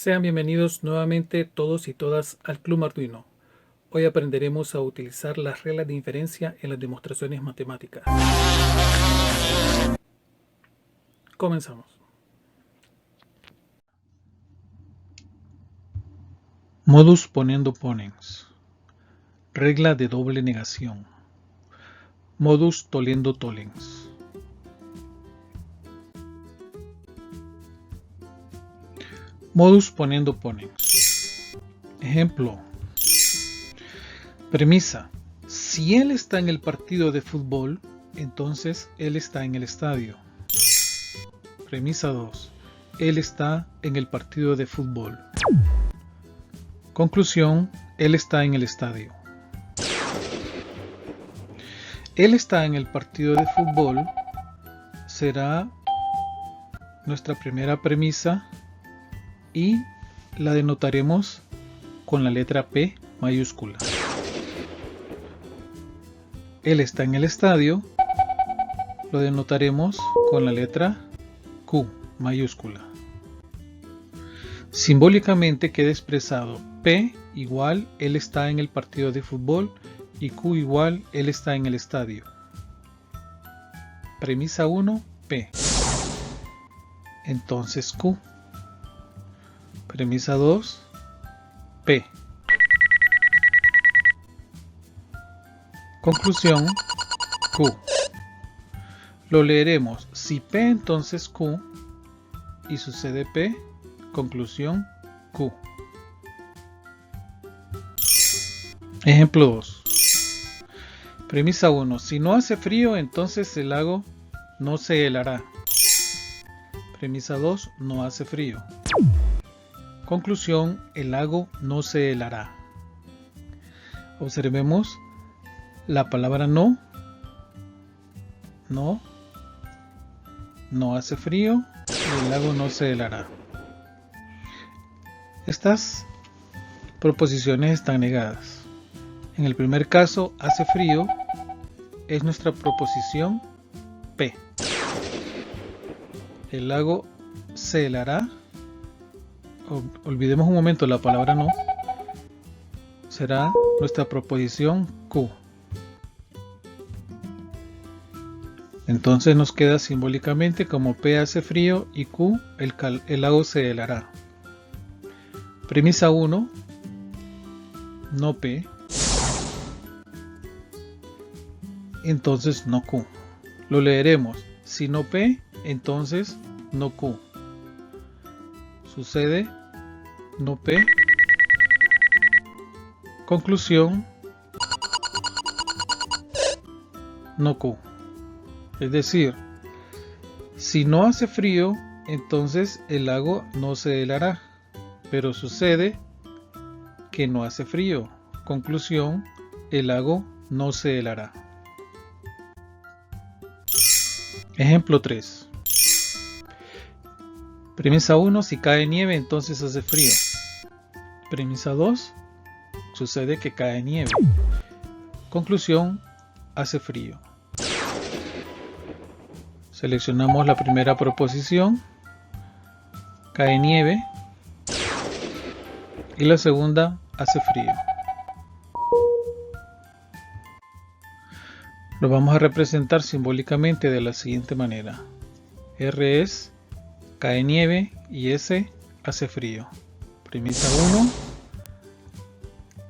Sean bienvenidos nuevamente todos y todas al Club Arduino. Hoy aprenderemos a utilizar las reglas de inferencia en las demostraciones matemáticas. Comenzamos. Modus ponendo ponens. Regla de doble negación. Modus tollendo tollens. Modus ponendo ponens. Ejemplo. Premisa. Si él está en el partido de fútbol, entonces él está en el estadio. Premisa 2. Él está en el partido de fútbol. Conclusión. Él está en el estadio. Él está en el partido de fútbol será nuestra primera premisa y la denotaremos con la letra P mayúscula. Él está en el estadio, lo denotaremos con la letra Q mayúscula. Simbólicamente queda expresado P igual él está en el partido de fútbol y Q igual él está en el estadio. Premisa 1, P. Entonces Q. Premisa 2, P. Conclusión, Q. Lo leeremos. Si P entonces Q y sucede P, conclusión Q. Ejemplo 2. Premisa 1. Si no hace frío, entonces el lago no se helará. Premisa 2. No hace frío. Conclusión. El lago no se helará. Observemos la palabra no. No hace frío y el lago no se helará. Estas proposiciones están negadas. En el primer caso, hace frío es nuestra proposición P. El lago se helará. Olvidemos un momento la palabra no. Será nuestra proposición Q. Entonces nos queda simbólicamente como P hace frío y Q el lago se helará. Premisa 1. No P. Entonces no Q. Lo leeremos. Si no P, entonces no Q. Sucede no P. Conclusión no Q. Es decir, si no hace frío, entonces el lago no se helará. Pero sucede que no hace frío. Conclusión, el lago no se helará. Ejemplo 3. Premisa 1. Si cae nieve, entonces hace frío. Premisa 2. Sucede que cae nieve. Conclusión, hace frío. Seleccionamos la primera proposición. Cae nieve. Y la segunda, hace frío. Lo vamos a representar simbólicamente de la siguiente manera. R es cae nieve y S hace frío. Premisa 1.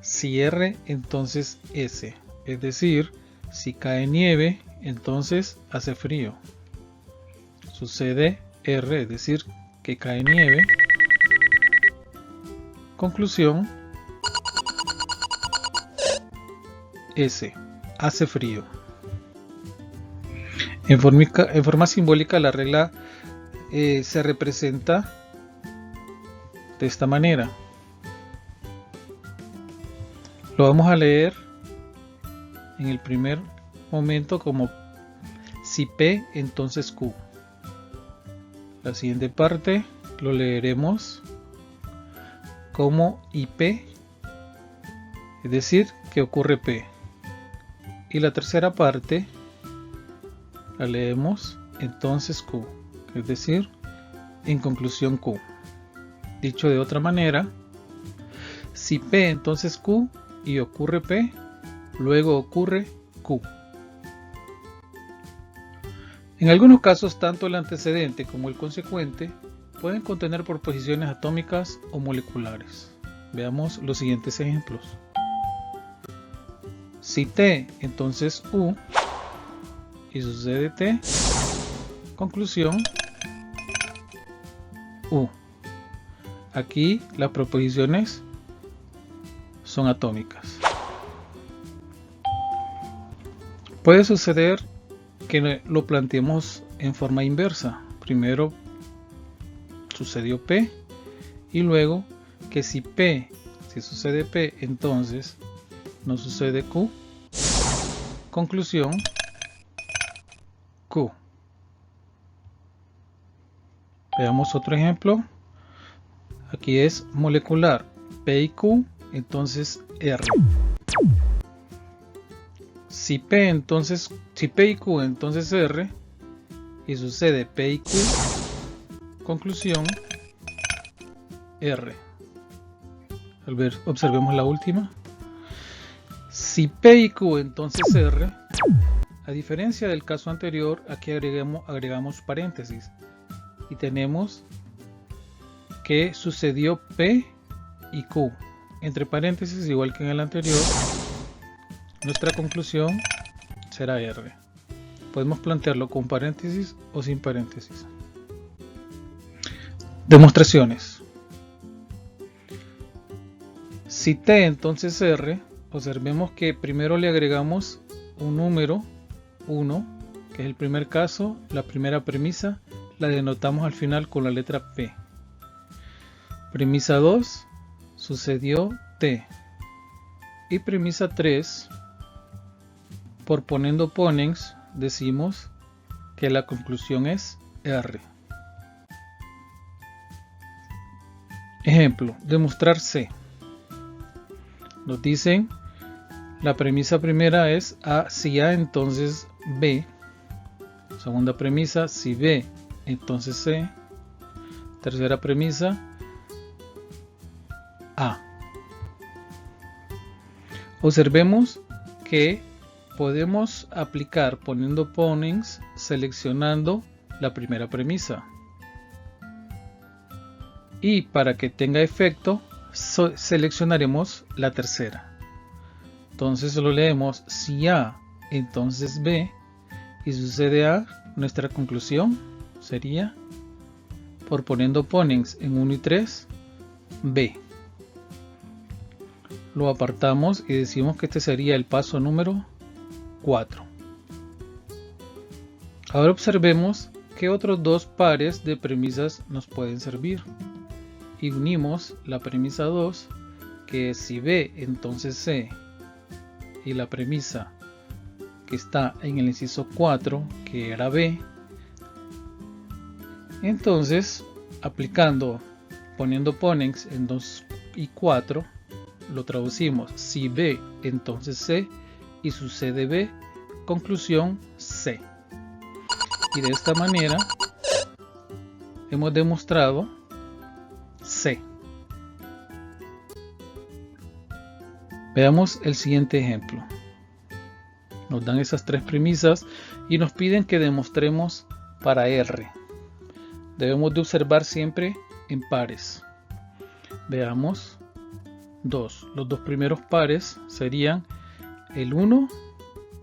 Si R, entonces S. Es decir, si cae nieve, entonces hace frío. Sucede R, es decir, que cae nieve. Conclusión. S. Hace frío. En forma simbólica la regla se representa de esta manera. Lo vamos a leer en el primer momento como si P, entonces Q. La siguiente parte lo leeremos como IP, es decir, que ocurre P. Y la tercera parte la leemos entonces Q, es decir, en conclusión Q. Dicho de otra manera, si P entonces Q y ocurre P, luego ocurre Q. En algunos casos, tanto el antecedente como el consecuente pueden contener proposiciones atómicas o moleculares. Veamos los siguientes ejemplos. Si T, entonces U, y sucede T, conclusión, U. Aquí las proposiciones son atómicas. Puede suceder que lo planteemos en forma inversa. Primero sucedió P y luego que si sucede P, entonces no sucede Q. Conclusión, Q. Veamos otro ejemplo. Aquí es molecular P y Q, entonces R. Si P y Q, entonces R, y sucede P y Q, conclusión, R. Observemos la última. Si P y Q, entonces R, a diferencia del caso anterior, aquí agregamos paréntesis y tenemos que sucedió P y Q. Entre paréntesis, igual que en el anterior, nuestra conclusión será R. Podemos plantearlo con paréntesis o sin paréntesis. Demostraciones. Si T, entonces R, observemos que primero le agregamos un número 1, que es el primer caso, la primera premisa, la denotamos al final con la letra P. Premisa 2, sucedió T. Y premisa 3, por poniendo ponens, decimos que la conclusión es R. Ejemplo, demostrar C. Nos dicen, la premisa primera es A, si A, entonces B. Segunda premisa, si B, entonces C. Tercera premisa, A. Observemos que podemos aplicar poniendo ponens seleccionando la primera premisa. Y para que tenga efecto, seleccionaremos la tercera. Entonces lo leemos si A, entonces B, y sucede A, nuestra conclusión sería, por poniendo ponens en 1 y 3, B. Lo apartamos y decimos que este sería el paso número 4. Ahora observemos qué otros dos pares de premisas nos pueden servir. Y unimos la premisa 2, que es si B, entonces C, y la premisa que está en el inciso 4, que era B. Entonces, poniendo ponens en 2 y 4, lo traducimos si B, entonces C, y sucede B, conclusión C. Y de esta manera hemos demostrado C. Veamos el siguiente ejemplo. Nos dan esas tres premisas y nos piden que demostremos para R. Debemos de observar siempre en pares. Veamos los dos primeros pares serían el 1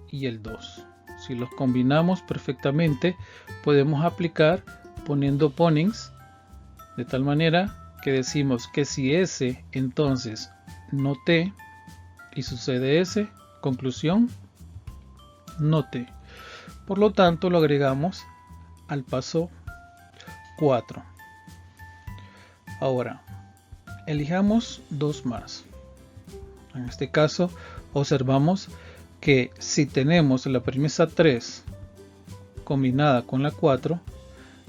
y el 2. Si los combinamos perfectamente, podemos aplicar poniendo ponens de tal manera que decimos que si S, entonces no T, y sucede S, conclusión, no T. Por lo tanto, lo agregamos al paso 4. Ahora, elijamos dos más. En este caso, observamos que si tenemos la premisa 3 combinada con la 4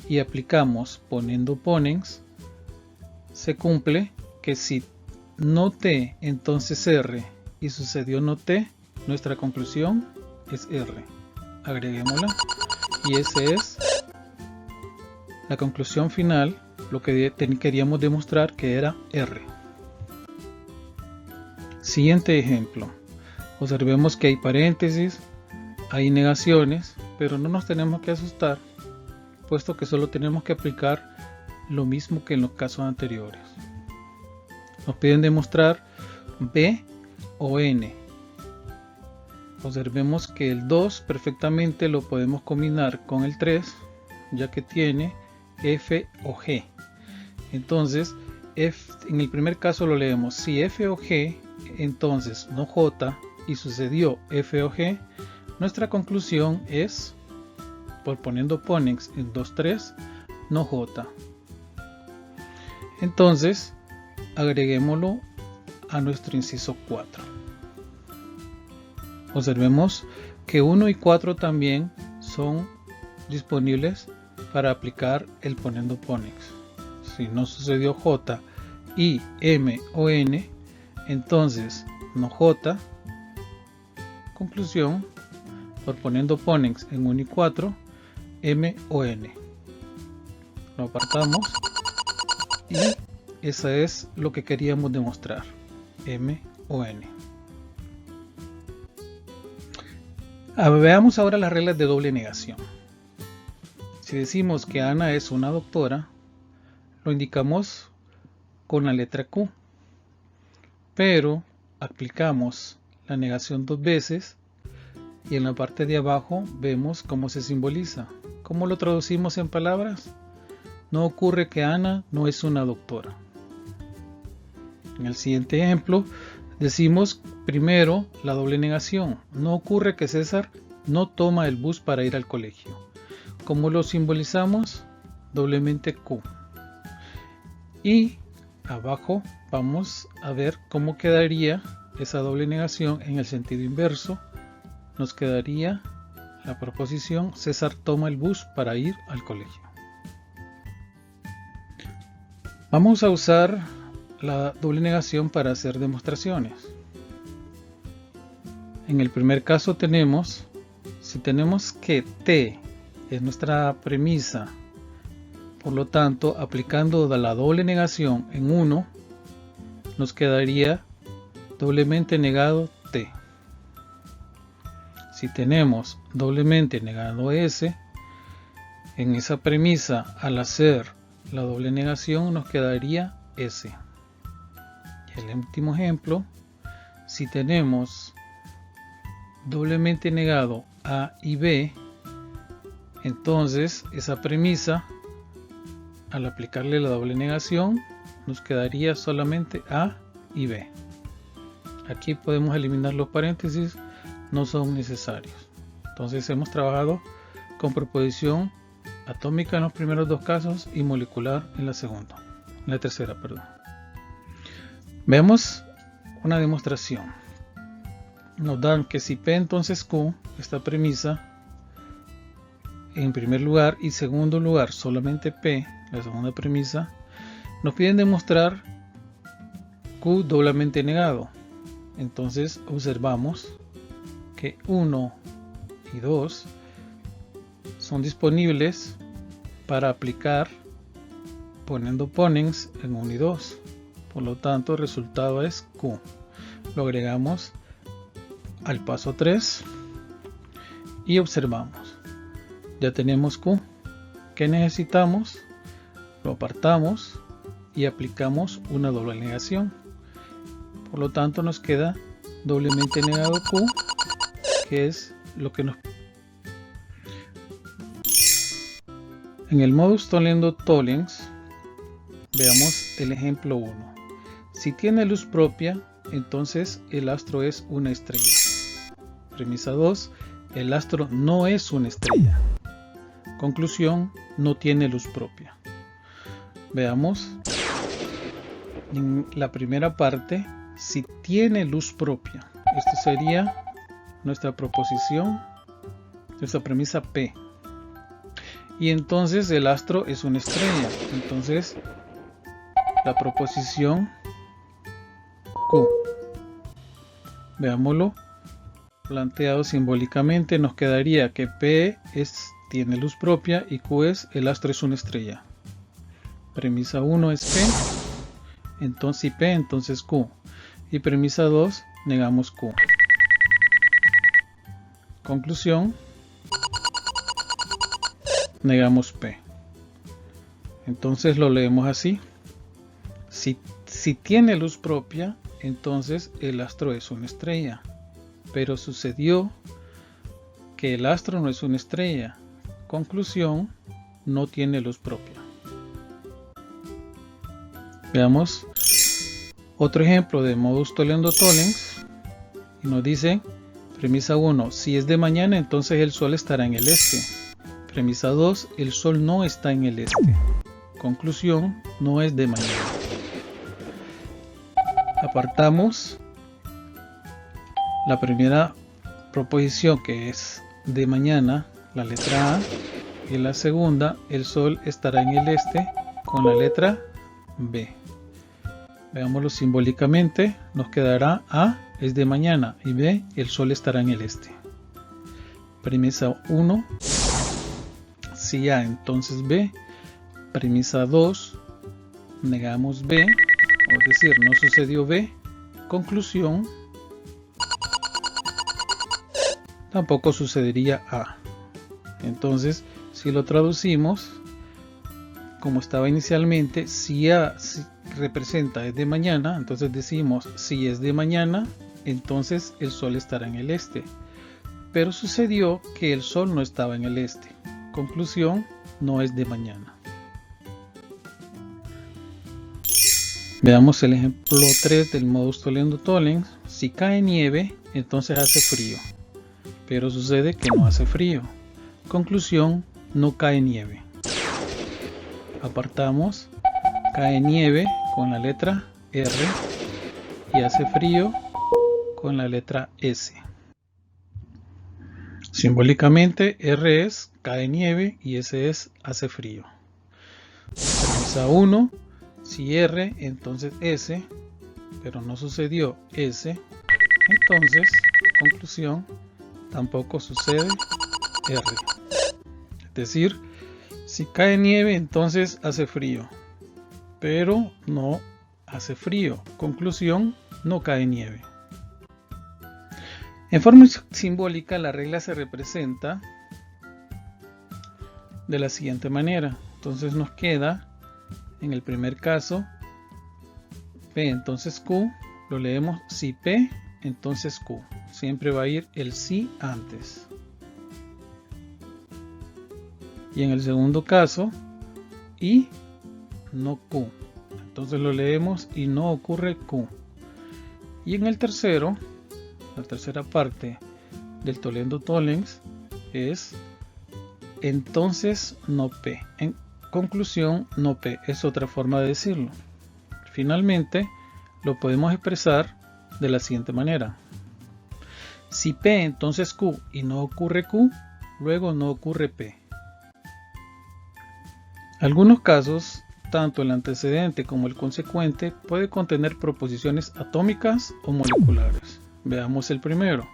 y aplicamos poniendo ponens, se cumple que si no T, entonces R, y sucedió no T, nuestra conclusión es R. Agreguémosla y esa es la conclusión final lo que queríamos demostrar, que era R. Siguiente ejemplo. Observemos que hay paréntesis, hay negaciones, pero no nos tenemos que asustar, puesto que solo tenemos que aplicar lo mismo que en los casos anteriores. Nos piden demostrar B o N. Observemos que el 2 perfectamente lo podemos combinar con el 3, ya que tiene F o G. Entonces, en el primer caso lo leemos: si F o G, entonces no J, y sucedió F o G, nuestra conclusión es, por poniendo ponens en 2, 3, no J. Entonces, agreguémoslo a nuestro inciso 4. Observemos que 1 y 4 también son disponibles para aplicar el poniendo ponens. Si no sucedió J, I, M o N, entonces no J. Conclusión, por poniendo ponens en 1 y 4, M o N. Lo apartamos y eso es lo que queríamos demostrar, M o N. Veamos ahora las reglas de doble negación. Si decimos que Ana es una doctora, lo indicamos con la letra Q, pero aplicamos la negación 2 veces y en la parte de abajo vemos cómo se simboliza. ¿Cómo lo traducimos en palabras? No ocurre que Ana no es una doctora. En el siguiente ejemplo decimos primero la doble negación. No ocurre que César no toma el bus para ir al colegio. ¿Cómo lo simbolizamos? Doblemente Q. Y abajo vamos a ver cómo quedaría esa doble negación en el sentido inverso. Nos quedaría la proposición: César toma el bus para ir al colegio. Vamos a usar la doble negación para hacer demostraciones. En el primer caso tenemos, si tenemos que T es nuestra premisa, por lo tanto aplicando la doble negación en 1, nos quedaría doblemente negado T. Si tenemos doblemente negado S, en esa premisa al hacer la doble negación nos quedaría S. Y el último ejemplo, si tenemos doblemente negado A y B, entonces esa premisa al aplicarle la doble negación nos quedaría solamente A y B. Aquí podemos eliminar los paréntesis, no son necesarios. Entonces hemos trabajado con proposición atómica en los primeros 2 casos y molecular en la tercera. Veamos una demostración. Nos dan que si P entonces Q, esta premisa, en primer lugar y segundo lugar solamente P, la segunda premisa, nos piden demostrar Q doblemente negado. Entonces observamos que 1 y 2 son disponibles para aplicar poniendo ponens en 1 y 2. Por lo tanto, el resultado es Q. Lo agregamos al paso 3 y observamos. Ya tenemos Q. ¿Qué necesitamos? Lo apartamos y aplicamos una doble negación. Por lo tanto, nos queda doblemente negado Q, que es lo que nos... En el modus tollendo tollens, veamos el ejemplo 1. Si tiene luz propia, entonces el astro es una estrella. Premisa 2. El astro no es una estrella. Conclusión: no tiene luz propia. Veamos en la primera parte, si tiene luz propia. Esto sería nuestra proposición, nuestra premisa P. Y entonces el astro es una estrella. Entonces la proposición Q. Veámoslo planteado simbólicamente. Nos quedaría que P tiene luz propia y Q es el astro es una estrella. Premisa 1 es P, entonces si P, entonces Q. Y premisa 2, negamos Q. Conclusión, negamos P. Entonces lo leemos así. Si tiene luz propia, entonces el astro es una estrella. Pero sucedió que el astro no es una estrella. Conclusión, no tiene luz propia. Veamos otro ejemplo de modus tollendo-tollens. Y nos dice, premisa 1, si es de mañana, entonces el sol estará en el este. Premisa 2, el sol no está en el este. Conclusión, no es de mañana. Apartamos la primera proposición, que es de mañana, la letra A, y la segunda, el sol estará en el este, con la letra B. Veámoslo simbólicamente, nos quedará A es de mañana y B, el sol estará en el este. Premisa 1, si A, entonces B. Premisa 2, negamos B, es decir, no sucedió B. Conclusión, tampoco sucedería A. Entonces, si lo traducimos, como estaba inicialmente, si A representa es de mañana, entonces decimos, si es de mañana, entonces el sol estará en el este. Pero sucedió que el sol no estaba en el este. Conclusión, no es de mañana. Veamos el ejemplo 3 del modus tollendo-tollens. Si cae nieve, entonces hace frío. Pero sucede que no hace frío. Conclusión, no cae nieve. Apartamos, cae nieve con la letra R y hace frío con la letra S. Simbólicamente, R es cae nieve y S es hace frío. Premisa 1, si R, entonces S, pero no sucedió S, entonces, conclusión, tampoco sucede R. Es decir, si cae nieve, entonces hace frío, pero no hace frío. Conclusión, no cae nieve. En forma simbólica, la regla se representa de la siguiente manera. Entonces nos queda, en el primer caso, P, entonces Q, lo leemos si P, entonces Q. Siempre va a ir el si antes. Y en el segundo caso, y no Q. Entonces lo leemos y no ocurre Q. Y en el tercero, la tercera parte del tollendo-tollens es entonces no P. En conclusión, no P. Es otra forma de decirlo. Finalmente, lo podemos expresar de la siguiente manera. Si P, entonces Q y no ocurre Q, luego no ocurre P. Algunos casos, tanto el antecedente como el consecuente puede contener proposiciones atómicas o moleculares. Veamos el primero.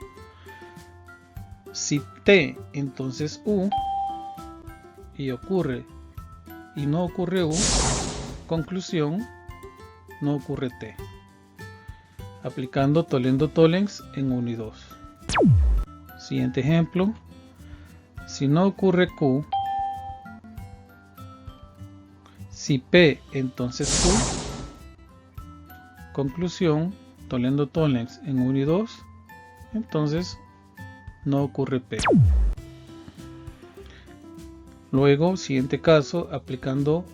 Si T, entonces U, y ocurre y no ocurre U, conclusión, no ocurre T. Aplicando tollendo-tollens en 1 y 2. Siguiente ejemplo. Si no ocurre Q, si P, entonces Q, conclusión, tollendo-tollens en 1 y 2, entonces no ocurre P. Luego, siguiente caso, aplicando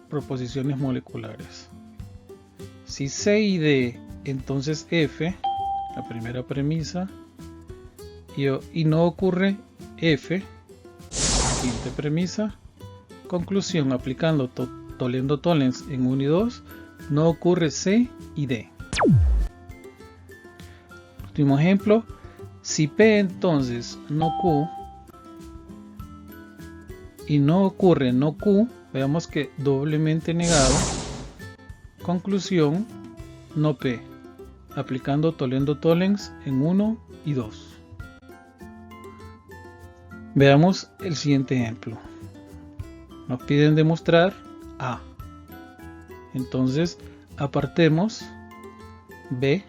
proposiciones moleculares. Si C y D, entonces F, la primera premisa, y no ocurre F, siguiente premisa. Conclusión, aplicando tollendo-tollens en 1 y 2, no ocurre C y D. Último ejemplo, si P entonces no Q y no ocurre no Q, veamos que doblemente negado. Conclusión, no P, aplicando tollendo-tollens en 1 y 2. Veamos el siguiente ejemplo. Nos piden demostrar A. Entonces apartemos B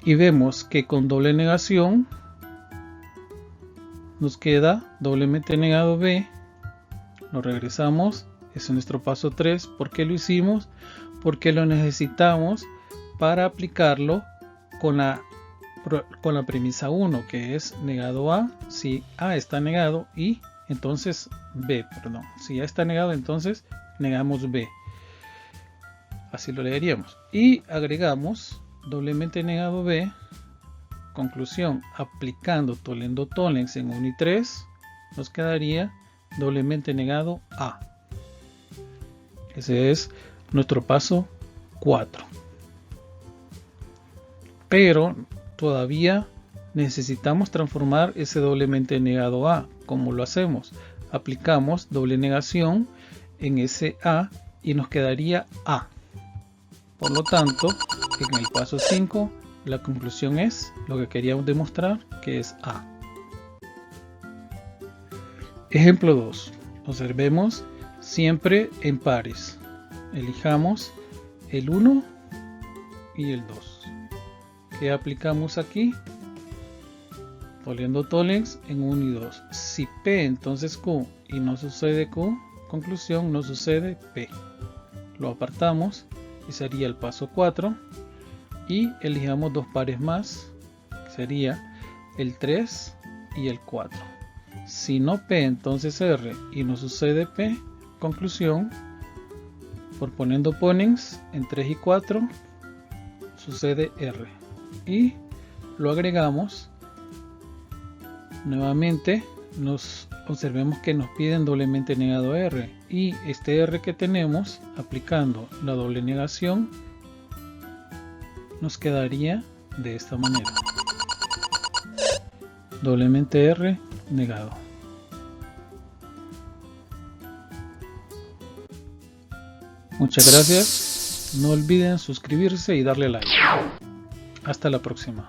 y vemos que con doble negación nos queda doblemente negado B. Lo regresamos, ese es nuestro paso 3. ¿Por qué lo hicimos? Porque lo necesitamos para aplicarlo con la premisa 1, que es negado A. Si A está negado, y entonces B, perdón. Si A está negado, entonces negamos B. Así lo leeríamos. Y agregamos doblemente negado B. Conclusión, aplicando Toledo Tollens en 1 y 3, nos quedaría doblemente negado A. Ese es nuestro paso 4. Pero todavía necesitamos transformar ese doblemente negado A. ¿Cómo lo hacemos? Aplicamos doble negación en ese A y nos quedaría A. Por lo tanto, en el paso 5, la conclusión es lo que queríamos demostrar, que es A. Ejemplo 2. Observemos siempre en pares. Elijamos el 1 y el 2. ¿Qué aplicamos aquí? Toledo Tollens en 1 y 2. Si P, entonces Q, y no sucede Q, conclusión, no sucede P. Lo apartamos y sería el paso 4. Y elijamos dos pares más, sería el 3 y el 4. Si no P, entonces R, y no sucede P, conclusión, por poniendo ponens en 3 y 4, sucede R. Y lo agregamos. Nuevamente, observemos que nos piden doblemente negado R. Y este R que tenemos, aplicando la doble negación, nos quedaría de esta manera. Doblemente R negado. Muchas gracias. No olviden suscribirse y darle like. Hasta la próxima.